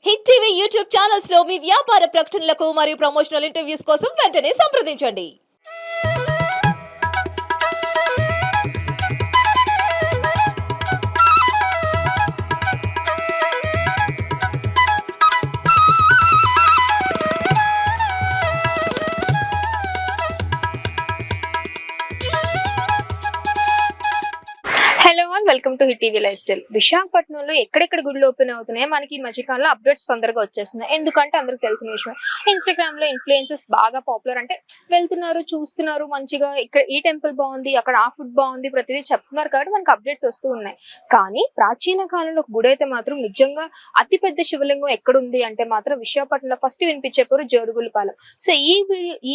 Hit TV YouTube channels లో మీ వ్యాపార ప్రకటనలకు మరియు ప్రమోషనల్ ఇంటర్వ్యూస్ కోసం వెంటనే సంప్రదించండి. Hello and welcome to hit TV life style. విశాఖపట్నంలో ఎక్కడెక్కడ గుళ్ళు ఓపెన్ అవుతున్నాయో మనకి ఈ మధ్యకాలంలో అప్డేట్స్ తొందరగా వచ్చేస్తున్నాయి. ఎందుకంటే అందరికి తెలిసిన విషయం, ఇన్స్టాగ్రామ్ లో ఇన్ఫ్లుయెన్సెస్ బాగా పాపులర్. అంటే వెళ్తున్నారు, చూస్తున్నారు, మంచిగా ఇక్కడ ఈ టెంపుల్ బాగుంది, అక్కడ ఆ ఫుడ్ బాగుంది, ప్రతిదీ చెప్తున్నారు కాబట్టి మనకి అప్డేట్స్ వస్తూ ఉన్నాయి. కానీ ప్రాచీన కాలంలో ఒక గుడి అయితే మాత్రం నిజంగా అతిపెద్ద శివలింగం ఎక్కడుంది అంటే మాత్రం విశాఖపట్నంలో ఫస్ట్ వినిపించే పేరు జోడుగులపాలెం. సో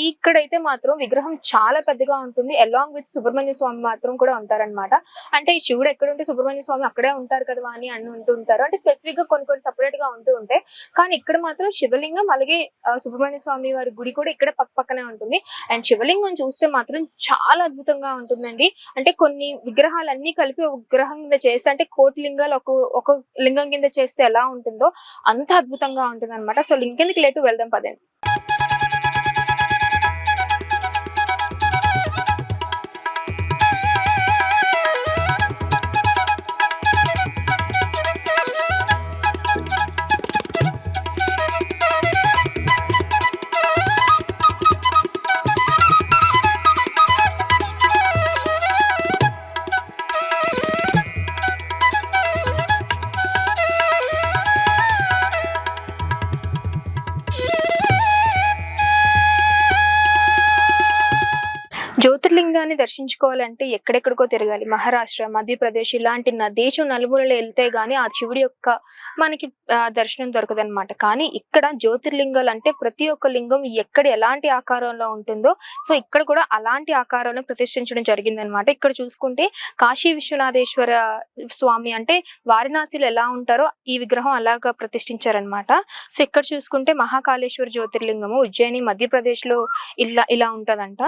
ఇక్కడైతే మాత్రం విగ్రహం చాలా పెద్దగా ఉంటుంది. అలాంగ్ విత్ సుబ్రహ్మణ్య స్వామి మాత్రం కూడా ఉంటారనమాట. అంటే శివుడు ఎక్కడుంటే సుబ్రహ్మణ్య స్వామి అక్కడే ఉంటారు కదా అని ఉంటూ ఉంటారు. అంటే స్పెసిఫిక్ గా కొన్ని సపరేట్ గా ఉంటూ ఉంటాయి. కానీ ఇక్కడ మాత్రం శివలింగం అలాగే సుబ్రహ్మణ్య స్వామి వారి గుడి కూడా ఇక్కడ పక్కనే ఉంటుంది. అండ్ శివలింగం చూస్తే మాత్రం చాలా అద్భుతంగా ఉంటుందండి. అంటే కొన్ని విగ్రహాలన్నీ కలిపి ఒక విగ్రహం కింద చేస్తే, అంటే కోటి లింగాలు ఒక లింగం కింద చేస్తే ఎలా ఉంటుందో అంత అద్భుతంగా ఉంటుంది అనమాట. సో లింగంకి లేటు వెళ్దాం పదండి. జ్యోతిర్లింగాన్ని దర్శించుకోవాలంటే ఎక్కడెక్కడికో తిరగాలి. మహారాష్ట్ర, మధ్యప్రదేశ్ ఇలాంటి దేశం నలుమూలలో వెళ్తే గానీ ఆ శివుడి యొక్క మనకి దర్శనం దొరకదనమాట. కానీ ఇక్కడ జ్యోతిర్లింగాలు అంటే ప్రతి ఒక్క లింగం ఎక్కడ ఎలాంటి ఆకారంలో ఉంటుందో సో ఇక్కడ కూడా అలాంటి ఆకారంలో ప్రతిష్ఠించడం జరిగిందనమాట. ఇక్కడ చూసుకుంటే కాశీ విశ్వనాథేశ్వర స్వామి అంటే వారణాసిలో ఎలా ఉంటారో ఈ విగ్రహం అలాగా ప్రతిష్ఠించారనమాట. సో ఇక్కడ చూసుకుంటే మహాకాళేశ్వర జ్యోతిర్లింగము ఉజ్జయిని మధ్యప్రదేశ్ లో ఇలా ఉంటదంట.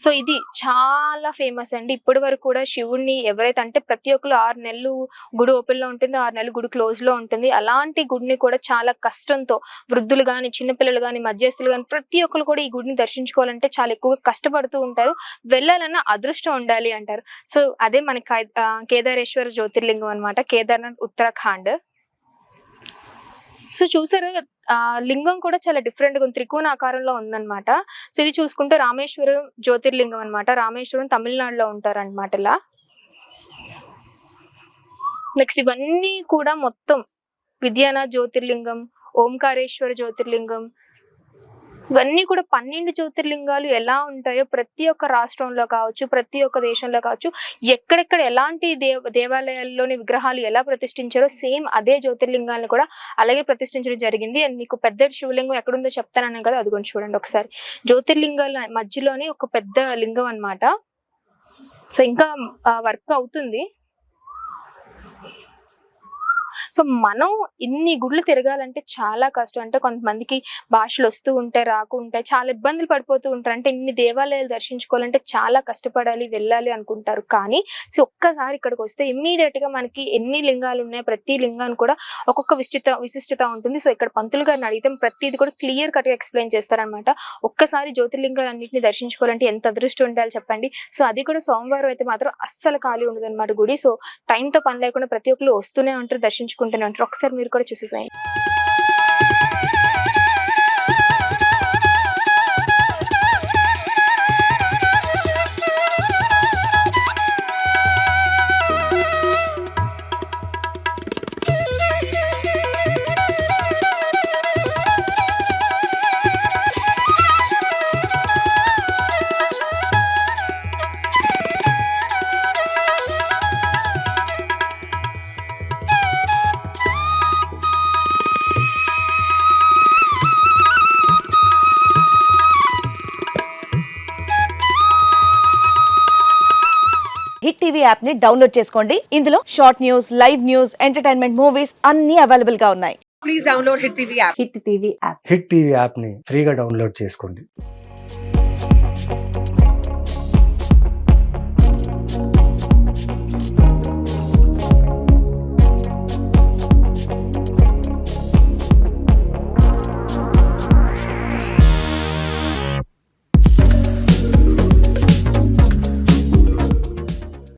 సో ఇది చాలా ఫేమస్ అండి. ఇప్పటి వరకు కూడా శివుడిని ఎవరైతే అంటే ప్రతి ఒక్కరు 6 నెలలు గుడి ఓపెన్ లో ఉంటుంది, 6 నెలలు గుడి క్లోజ్ లో ఉంటుంది. అలాంటి గుడిని కూడా చాలా కష్టంతో వృద్ధులు గాని, చిన్నపిల్లలు గాని, మధ్యస్థులు గాని ప్రతి ఒక్కరు కూడా ఈ గుడిని దర్శించుకోవాలంటే చాలా ఎక్కువగా కష్టపడుతూ ఉంటారు. వెళ్ళాలన్న అదృష్టం ఉండాలి అంటారు. సో అదే మనకి కేదారేశ్వర జ్యోతిర్లింగం అనమాట, కేదార్నాథ్ ఉత్తరాఖండ్. సో చూసారు లింగం కూడా చాలా డిఫరెంట్ గా త్రికోణ ఆకారంలో ఉందన్నమాట. సో ఇది చూసుకుంటే రామేశ్వరం జ్యోతిర్లింగం అనమాట. రామేశ్వరం తమిళనాడులో ఉంటారనమాట. ఇలా నెక్స్ట్ ఇవన్నీ కూడా మొత్తం విద్యానాథ్ జ్యోతిర్లింగం, ఓంకారేశ్వర జ్యోతిర్లింగం, ఇవన్నీ కూడా 12 జ్యోతిర్లింగాలు ఎలా ఉంటాయో ప్రతి ఒక్క రాష్ట్రంలో కావచ్చు, ప్రతి ఒక్క దేశంలో కావచ్చు, ఎక్కడెక్కడ ఎలాంటి దేవాలయాల్లోని విగ్రహాలు ఎలా ప్రతిష్ఠించారో సేమ్ అదే జ్యోతిర్లింగాలను కూడా అలాగే ప్రతిష్ఠించడం జరిగింది. అండ్ మీకు పెద్ద శివలింగం ఎక్కడుందో చెప్తానన్నాను కదా, అది కొంచెం చూడండి ఒకసారి. జ్యోతిర్లింగాల మధ్యలోనే ఒక పెద్ద లింగం అనమాట. సో ఇంకా వర్క్ అవుతుంది. సో మనం ఇన్ని గుళ్ళు తిరగాలంటే చాలా కష్టం. అంటే కొంతమందికి భాషలు వస్తూ ఉంటాయి, రాకు ఉంటాయి, చాలా ఇబ్బందులు పడిపోతూ ఉంటారు. అంటే ఇన్ని దేవాలయాలు దర్శించుకోవాలంటే చాలా కష్టపడాలి, వెళ్ళాలి అనుకుంటారు. కానీ సో ఒక్కసారి ఇక్కడికి వస్తే ఇమ్మీడియట్ గా మనకి ఎన్ని లింగాలు ఉన్నాయి, ప్రతి లింగాన్ని కూడా ఒక్కొక్క విశిష్టత ఉంటుంది. సో ఇక్కడ పంతులు గారిని అడిగితే ప్రతిది కూడా క్లియర్ కట్ గా ఎక్స్ప్లెయిన్ చేస్తారనమాట. ఒక్కసారి జ్యోతిర్లింగాలన్నింటినీ దర్శించుకోవాలంటే ఎంత అదృష్టం ఉండాలి చెప్పండి. సో అది కూడా సోమవారం అయితే మాత్రం అస్సలు ఖాళీ ఉండదు అనమాట గుడి. సో టైంతో పని లేకుండా ప్రతి ఒక్కరు వస్తూనే ఉంటారు, దర్శించుకుంటూనే ఉంటారు. ఒకసారి మీరు కూడా చూసేసేయండి. హిట్ టీవీ యాప్ ని డౌన్లోడ్ చేసుకోండి. ఇందులో short news, live news, entertainment movies అన్ని అవైలబుల్ గా ఉన్నాయి. Please download Hit TV app. Hit TV app. Hit TV app ని ఫ్రీగా డౌన్లోడ్ చేసుకోండి.